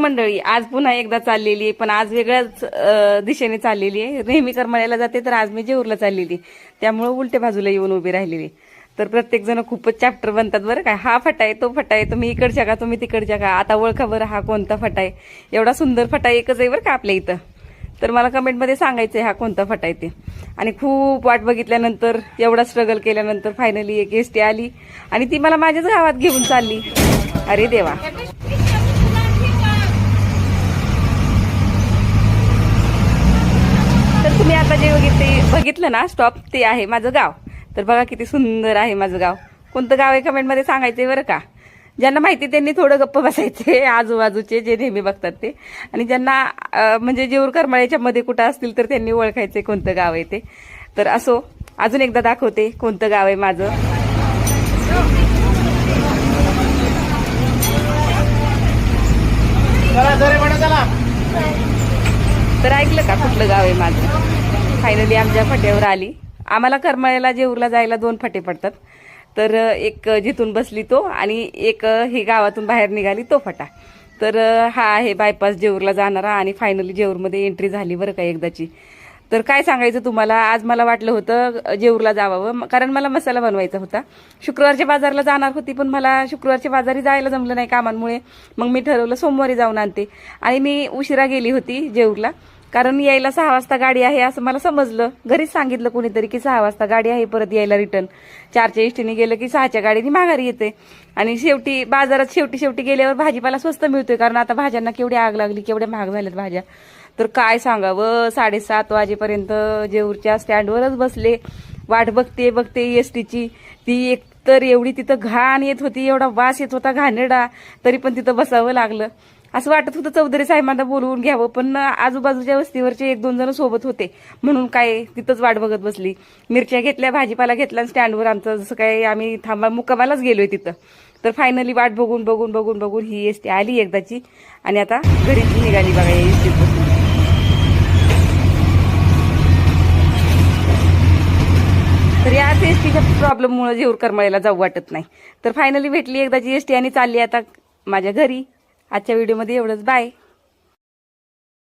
मंडळी, आज पुन्हा एकदा चाललेली आहे, पण आज वेगळ्याच दिशेने चाललेली आहे. नेहमी करमाळ्याला जाते, तर आज मी जेऊरला चाललेली, त्यामुळे उलट्या बाजूला येऊन उभी राहिलेली. तर प्रत्येक जण खूपच चॅप्टर बनतात बरं काय. हा फटा आहे, तो फटा आहे, तुम्ही इकडच्या का, तुम्ही तिकडच्या का, आता ओळखा बरं हा कोणता फटा आहे. एवढा सुंदर फटा एकच आहे बरं का आपल्या इथं. तर मला कमेंटमध्ये सांगायचं आहे हा कोणता फटा आहे ते. आणि खूप वाट बघितल्यानंतर, एवढा स्ट्रगल केल्यानंतर फायनली एक एसटी आली आणि ती मला माझ्याच गावात घेऊन चालली. अरे देवा. तर तुम्ही आता जे बघितलं ना स्टॉप, ते आहे माझं गाव. तर बघा किती सुंदर आहे माझं गाव. कोणतं गाव आहे कमेंटमध्ये सांगायचंय बरं का. ज्यांना माहिती त्यांनी थोडं गप्प बसायचे, आजूबाजूचे जे नेहमी बघतात ते. आणि ज्यांना म्हणजे जेऊर करमाळ्याच्या मध्ये कुठं असतील तर त्यांनी ओळखायचे कोणतं गाव आहे ते. तर असो, अजून एकदा दाखवते कोणतं गाव आहे माझं. तर ऐकलं का कुठलं गाव आहे माझं. फायनली आमच्या फाट्यावर आली. आम्हाला करमाळ्याला जेऊरला जायला 2 फाटे पडतात. तर एक जिथून बसली तो, आणि एक हे गावातून बाहेर निघाली तो फाटा. तर हा आहे बायपास जेऊरला जाणारा. आणि फायनली जेऊरमध्ये एंट्री झाली बरं का एकदाची. तर काय सांगायचं तुम्हाला, आज मला वाटलं होतं जेऊरला जावावं, कारण मला मसाला बनवायचा होता. शुक्रवारच्या बाजारला जाणार होती, पण मला शुक्रवारच्या बाजारी जायला जमलं नाही कामांमुळे. मग मी ठरवलं सोमवारी जाऊन आणते. आणि मी उशिरा गेली होती जेऊरला, कारण यायला 6 वाजता गाडी आहे असं मला समजलं. घरीच सांगितलं कोणीतरी की 6 वाजता गाडी आहे, परत यायला रिटर्न 4च्या एसटीने गेलं की 6च्या गाडीने माघारी येते. आणि शेवटी बाजारात शेवटी गेल्यावर भाजीपाला स्वस्त मिळतोय, कारण आता भाज्यांना केवढी आग लागली, केवढ्या महाग झाल्यात भाज्या. तर काय सांगावं, 7:30 वाजेपर्यंत जेऊरच्या स्टँडवरच बसले. वाट बघते एसटीची. ती एक तर एवढी तिथं घाण येत होती, एवढा वास येत होता घाणेरडा, तरी पण तिथं बसावं लागलं. असं वाटत होतं चौधरी साहेबांना बोलवून घ्यावं, पण आजूबाजूच्या वस्तीवरचे 1-2 जण सोबत होते म्हणून काय तिथंच वाट बघत बसली. मिरच्या घेतल्या, भाजीपाला घेतला, स्टँडवर आमचं जसं काय आम्ही मुक्कामालाच गेलोय तिथं. तर फायनली वाट बघून ही एसटी आली एकदाची. आणि आता घरी निघाली बघा या एसटीत बसून. तर याच एसटीच्या प्रॉब्लेममुळे जेऊर करमाळ्याला जाऊ वाटत नाही. तर फायनली भेटली एकदाची एसटी आणि चालली आता माझ्या घरी. आजच्या व्हिडिओमध्ये एवढंच. बाय.